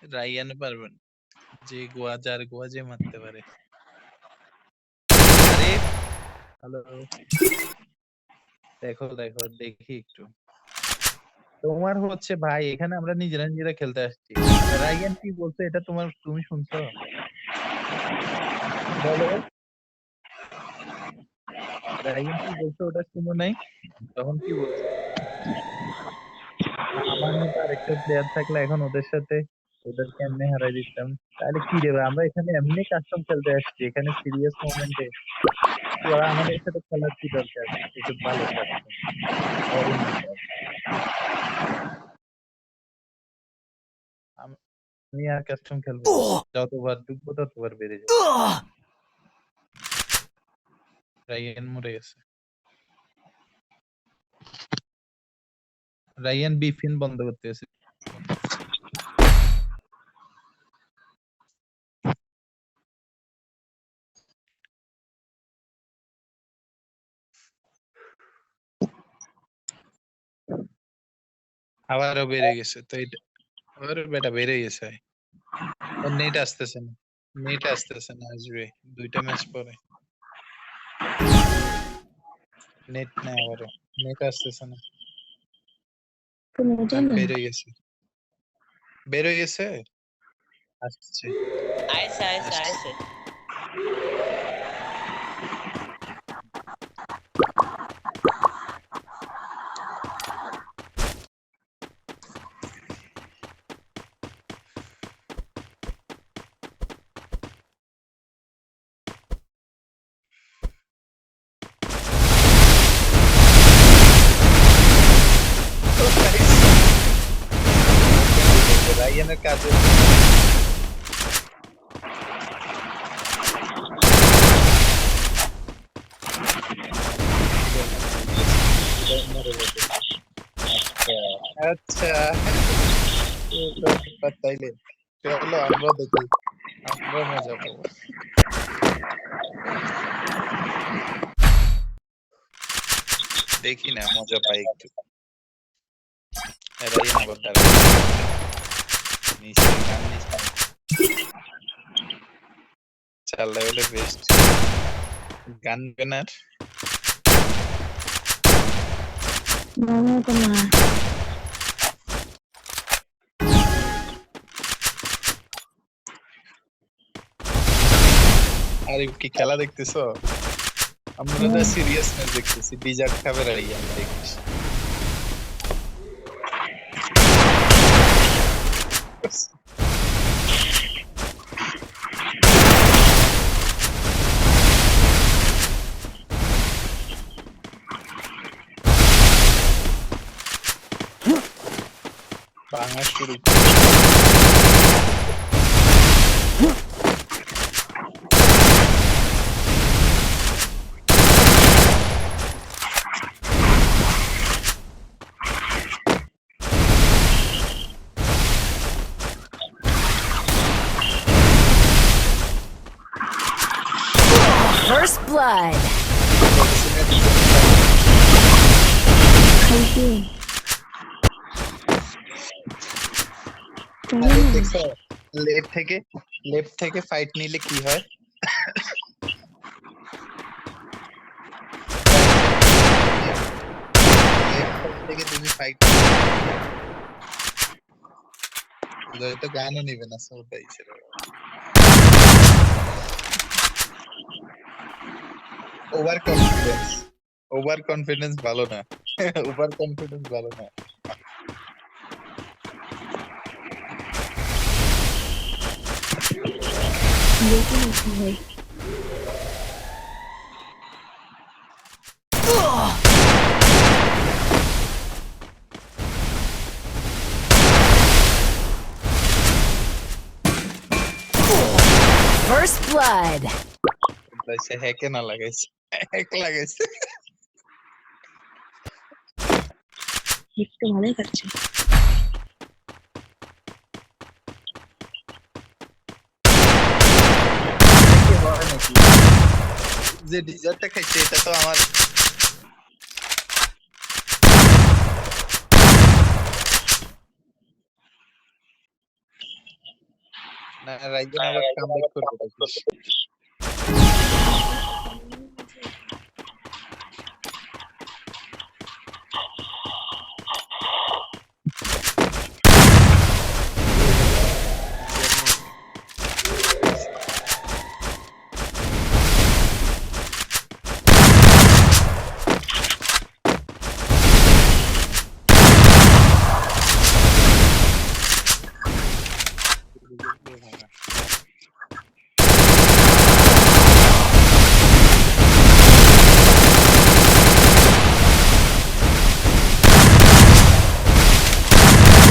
Ryan পারবেন যে গোয়া যার গোয়া যে মারতে পারে। আরে হ্যালো, দেখো দেখো দেখি একটু। তোমার হচ্ছে ভাই এখানে আমরা নিজেরা নিজেরা খেলতে আসছি। রায়ান কি বলছো এটা তুমি শুনছো? বলো, রায়ান কি বলছো ওটা শুনো নাই? তখন কি বলছো? আমার মতো আরেকটা প্লেয়ার থাকলে এখন ওদের সাথে ওদের কেমনে হারাই দিতাম। তাহলে কি রে ভাই, আমরা এখানে এমনি কাস্টম খেলতে আসছি, এখানে সিরিয়াস মোমেন্টে ওরা আমাদের সাথে খেলার কি দরকার? এসব ভালো কাস্টম অরুণ আমি আর কাস্টম খেলবো না। যতবার ডুববো ততবার বেড়ে যাবে। রায়ান মরে গেছে। রায়ান বিফিন বন্ধ করতে গেছে। আবারও বেড়ে গেছে তো এটা, আবারও বেটা বেড়ে গেছে। ওর নেট আসতেছে না, নেট আসতেছে না, আসবে 2টা ম্যাচ পরে। নেট নাই, আবারও নেট আসতেছে না। বেড়ে গেছে, বেড়ে গেছে, আসছে আইসে আইসে আসছে। আইসে। রায়ানের কাজে আচ্ছা তাইলে চলো আমরা দেখি, আমরা মজা পাবো। দেখি না মজা পাই একটু। রায়ান আবার দাঁড়া নিচে গান নিচে 4 লেভেলে বেস্ট গান বেনার। আরে কি খেলা দেখতেছো? আমরা তো সিরিয়াস ম্যাচ দেখতেছি, বিজার খাবে রায়ান দেখিস। ভাঙা শুরু। First blood. দেখছো লেফট থেকে ফাইট নিলে কি হয়? লেফট থেকে তুমি ফাইট তো গানও নিবে না, ওটাই ছিল। ওভার কনফিডেন্স, ওভার কনফিডেন্স ভালো না। ওভার কনফিডেন্স ভালো না। First blood. সে হ্যাকে না লাগাইছে, হ্যাক লাগাইছে। একটু ভালোই কাটছে। যে ডিজার্টটা খাইছে এটা তো আমার না রাইজেন আবার কামব্যাক করবে দেখিস।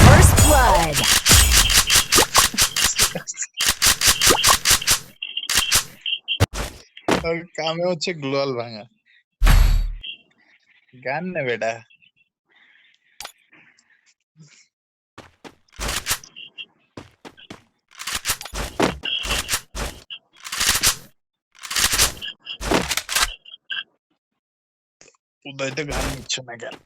First blood. ওর কামে হচ্ছে গ্লোয়াল ভাঙা। গান না বেটা। উদয় তো গান নিচ্ছ না কেন?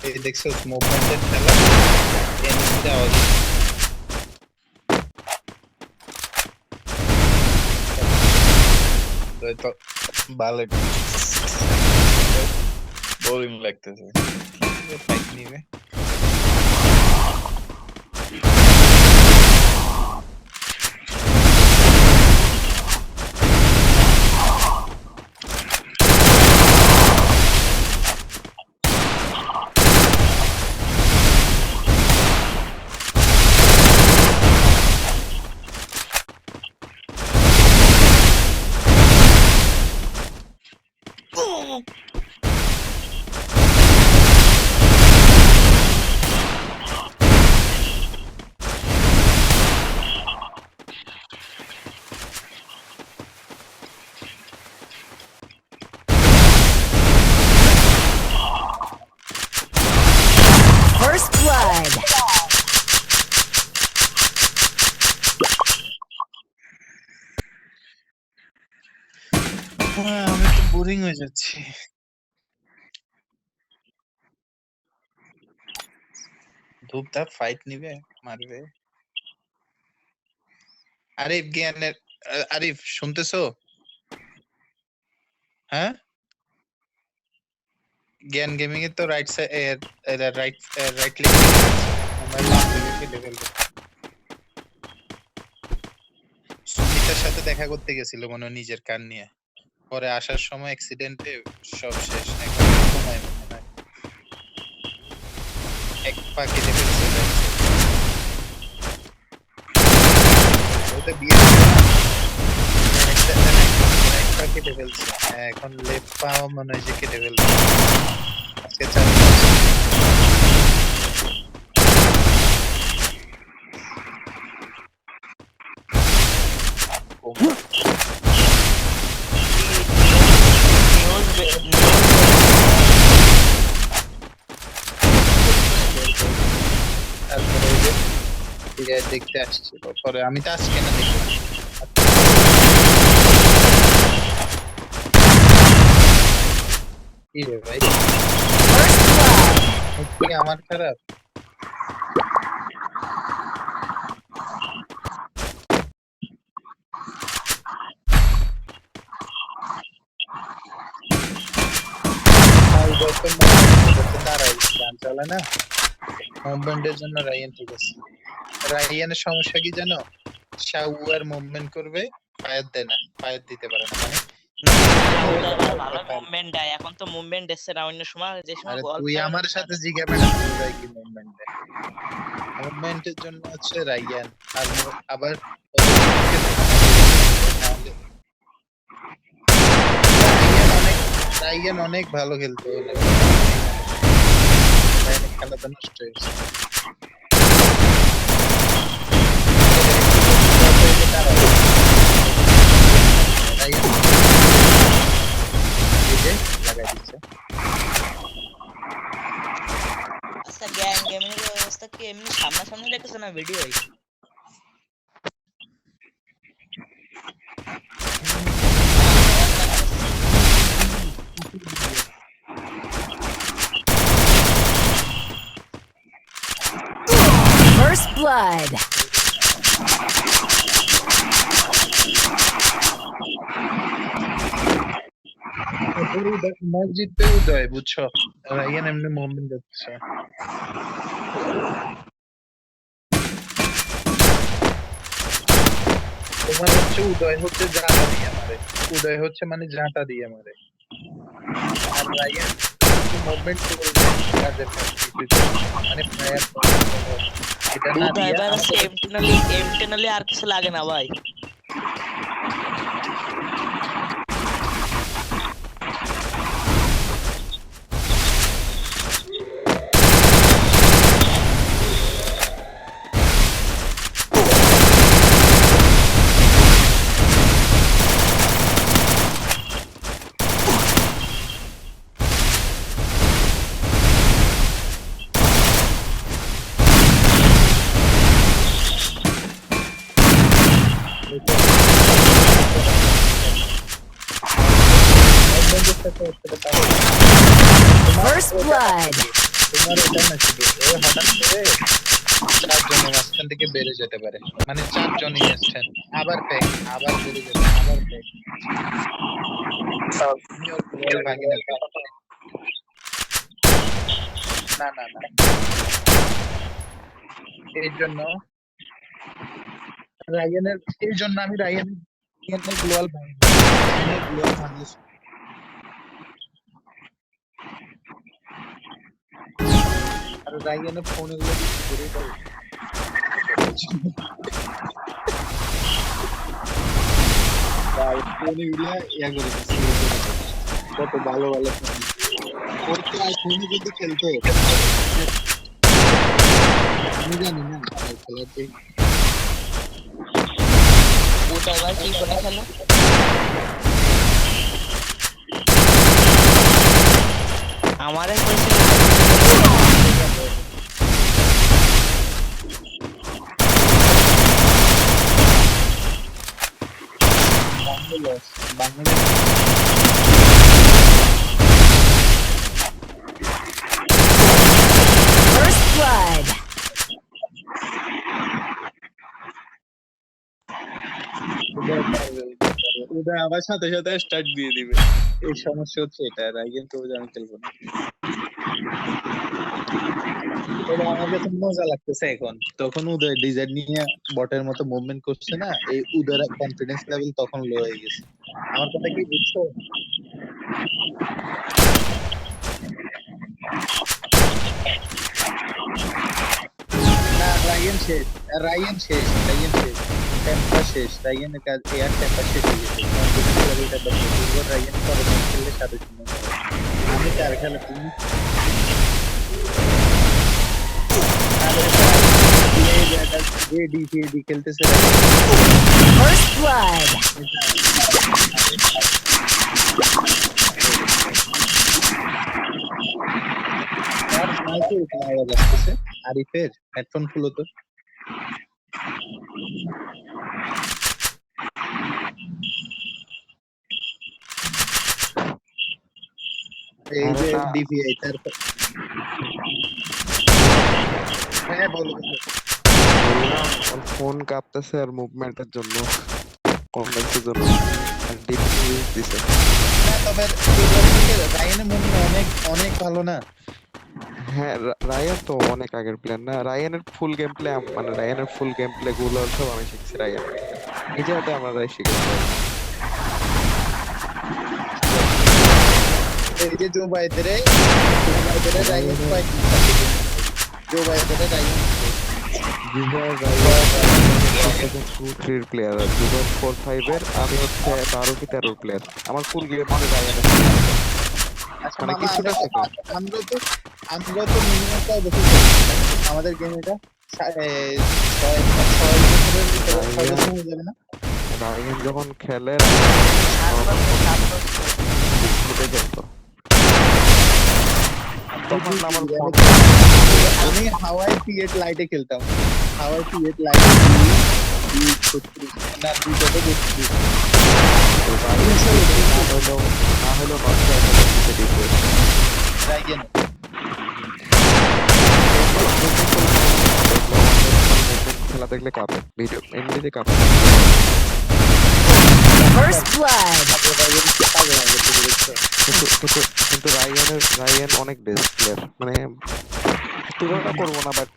এই দেখছো মুভমেন্টের খেলা, এনিমিটা আওয়াজ তো ভালো বোরিং লাগতেছে। ফাইট নিবে First blood. আমি তো বোরিং হয়ে যাচ্ছি। ধূপধাপ ফাইট নিবে, মারবে। আরিফ জ্ঞানের, আরিফ শুনতেছো? হ্যাঁ, জ্ঞান গেমিং এর তো right side, right right click mobile কেটে ফেলবে। সুমিতার সাথে দেখা করতে গেছিল মনে হয় নিজের কান নিয়ে, পরে আসার সময় অ্যাক্সিডেন্টে সব শেষ। এখন সময় মনে হয় এক পা কেটে ফেলছে। ওটা বিয়ে এক পা কেটে ফেলছে। হ্যাঁ, এখন লেফট পা মনে হয় যে কেটে ফেলছে আজকে 4 মাস। তারপরে ওই যে দেখতে আসছিল, পরে আমি তো আজকে না দেখলাম। কি রে ভাই First blood. কি আমার খারাপ ভাই যখন দাঁড়াই গান চলে না মুভমেন্টের জন্য রায়ান ঠিক আছে রায়ানের সমস্যা কি জানো শাওয়ার মুভমেন্ট করবে ফায়ার দেয় না ফায়ার দিতে পারে না মানে ওটা এবার ভালো মুভমেন্ট দেয় এখন তো মুভমেন্ট এসছে না অন্য সময় যে সময় আরে গল্প তুই আমার সাথে জিজ্ঞাসা না তুই কি মুভমেন্ট দেয় মুভমেন্টের জন্য হচ্ছে রায়ান আর আবার রায়ান অনেক ভালো খেলতো রায়ানের খেলাটা নষ্ট হয়েছে রায়ান লাগাই দিচ্ছে আচ্ছা গেমিং এর অবস্থা কি এমনি সামনাসামনি দেখতেছ না ভিডিও First blood. মসজিদে উদয় বুঝছো রায়ান এমনি মুভমেন্ট করছে তোমার হচ্ছে উদয় হচ্ছে জাঁটা দিয়ে মারে উদয় হচ্ছে মানে জাঁটা দিয়ে মারে আর রায়ান মুভমেন্ট করবে কাজের মানে ফায়ার এটা না বুধ দিয়ে এবার আছে এমটেনালি আর কিছু লাগে না ভাই First blood. তোমার এটা না শুধু ও হঠাৎ করে চারজনের মাঝখান থেকে বেড়ে যেতে পারে মানে চারজনই আসছেন আবার প্যাক আবার বেড়ে যেতে আবার প্যাক আমি ওর গোল ভাঙি না না না না এই জন্য রায়ানের এই জন্য আমি রায়ানের গ্লোয়াল ভাঙি গ্লোয়াল ভাঙি আর রায়ানের ফোন এগুলো কিছু করে দাও ভাই ফোন এগুলো ইয়া করে কত ভালো ভালো ফোন ওর তো আইফোনে যদি খেলতো আমি জানি না খেলাতে ওটা এবার কি করে খেলো আমারে কইছিল বাংলাদেশ First blood. উদয় আবার সাথে সাথে স্টার্ট দিয়ে দিবে এই সমস্যা হচ্ছে এটা রাইগেন তো আমি খেলবো না এটা আমার কাছে মজা লাগতেছে এখন তখন উদয় ডিজাইন নিয়ে বটের মতো মুভমেন্ট করছে না এই উদয়ের কনফিডেন্স লেভেল তখন লো হয়ে গেছে আমার কথা কি বুঝছো না রায়ান শেষ টেম্পা শেষ রায়ানের কাজ এয়ার টেম্পা শেষ হয়ে গেছে রায়ান পরে খেললে সাথে আমি চার খেলা তুমি ডি খেলতেছে First blood. আর মাইকে আওয়াজ আসতেছে আরিফের হেডফোন খুলো তো এই আরে যে না, ডিপিআই তারপর হ্যাঁ বলো বলো। বললাম ওর ফোন কাঁপতেছে আর মুভমেন্টের জন্য, কনফারেন্সের জন্য, আর ডিপি ইউজ দিছে। না তবে রায়ানের মনে হয় অনেক অনেক ভালো না। হ্যাঁ, রায়ান তো অনেক আগের প্লেয়ার না, রায়ানের ফুল গেম প্লে, মানে রায়ানের ফুল গেম প্লে গুলো সব আমি শিখছি রায়ান থেকে, নিজে হাতে আমরা শিখেছি। এই যে জো বাইদের রায়ান কয়েক জো বাইদের রায়ান জুবাই রায়ান 2002-3 প্লেয়ার, আর 2004-5 আমি হচ্ছে 12 কি 13 প্লেয়ার। আমার ফুল গেম প্লে রায়ানের, আচ্ছা মানে মামা কিছুটা শেখা। আমরা তো মিনিমাম কয় বছর খেলি? আমাদের গেম এটা 6 বছরের ভিতরে 6 বছর হয়ে যাবে না? রায়ান যখন খেলে 7 বছর। ফুটে খেলতো, তখন আমার ফোন আমি হাওয়াই P8 লাইটে খেলতাম। হাওয়াই P8 লাইটে না 232 না হলেও নষ্ট রায়ান খেলা দেখলে কাঁপে, ভিডিও এমনিতে কাঁপে। First blood. পাগল হয়ে গেছে দেখছো? কিন্তু রায়ান অনেক বেস্ট প্লেয়ার, মানে তুলনা করবো না, বাট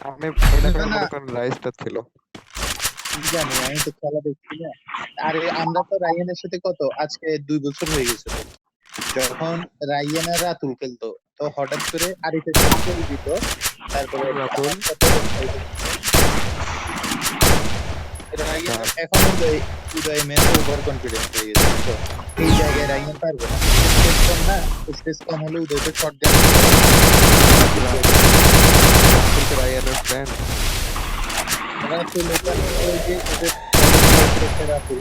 আমি এলাকার মনে করেন রাইসটা ছিল। জানি আমি তো খেলা দেখছি না। আরে আমরা তো রায়ানের সাথে কত আজকে 2 বছর হয়ে গেছে তো। যখন রায়ান আর রাতুল খেলতো তো হঠাৎ করে আরিফের সাথে চলে দিত, তারপরে রাতুল? রায়ান এখন উদয় মেন ওভার কনফিডেন্ট হয়ে গেছে তো এই জায়গায় রায়ান পারবে না। স্পেস কম না, স্পেস কম হলে উদয়কে শর্ট দেন। কিন্তু রায়ানের ফ্রেন্ড রাতুল এটা ওই যে ওদের রাতুল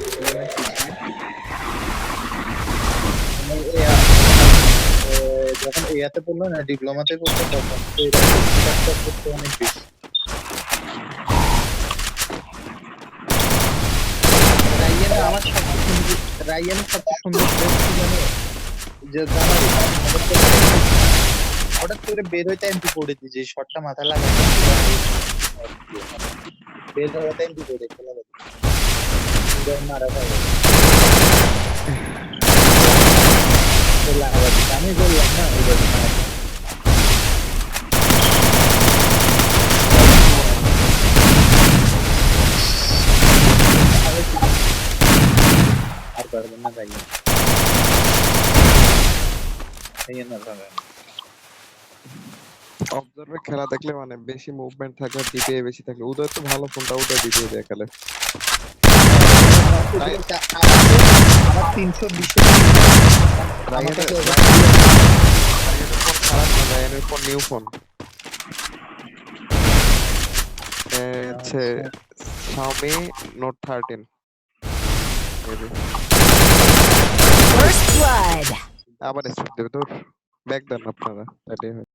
যখন এয়াতে পড়লো না, ডিপ্লোমাতে পড়তো, তখন এই রাতুলটা করতে অনেক বেশি। রায়ানের সবচেয়ে সুন্দর ড্রেস কি জানো? যে জানুয়ারি হঠাৎ করে বের হইতে এমপি পড়ে দিই, যে শটটা মাথা লাগায় বের হওয়াতে এমপি পড়ে খেলা মারা খাই আমি বললাম না ওই আর পারবেন না রায়ান আর পারবেন না। অবজার্ভার খেলা দেখলে মানে বেশি মুভমেন্ট থাকে, ডিপিএ বেশি থাকে। উদয় তো ভালো, ফোনটা উদয় ডিপিএ দিয়ে খেলে। আমার 320 রায়ানের ফোন খারাপ না, রায়ানের ফোন নিউ ফোন হচ্ছে Xiaomi Note 13 maybe। First blood. আবার স্পিড দেবে তোর, ব্যাক দেন আপনারা, তাহলে হয়।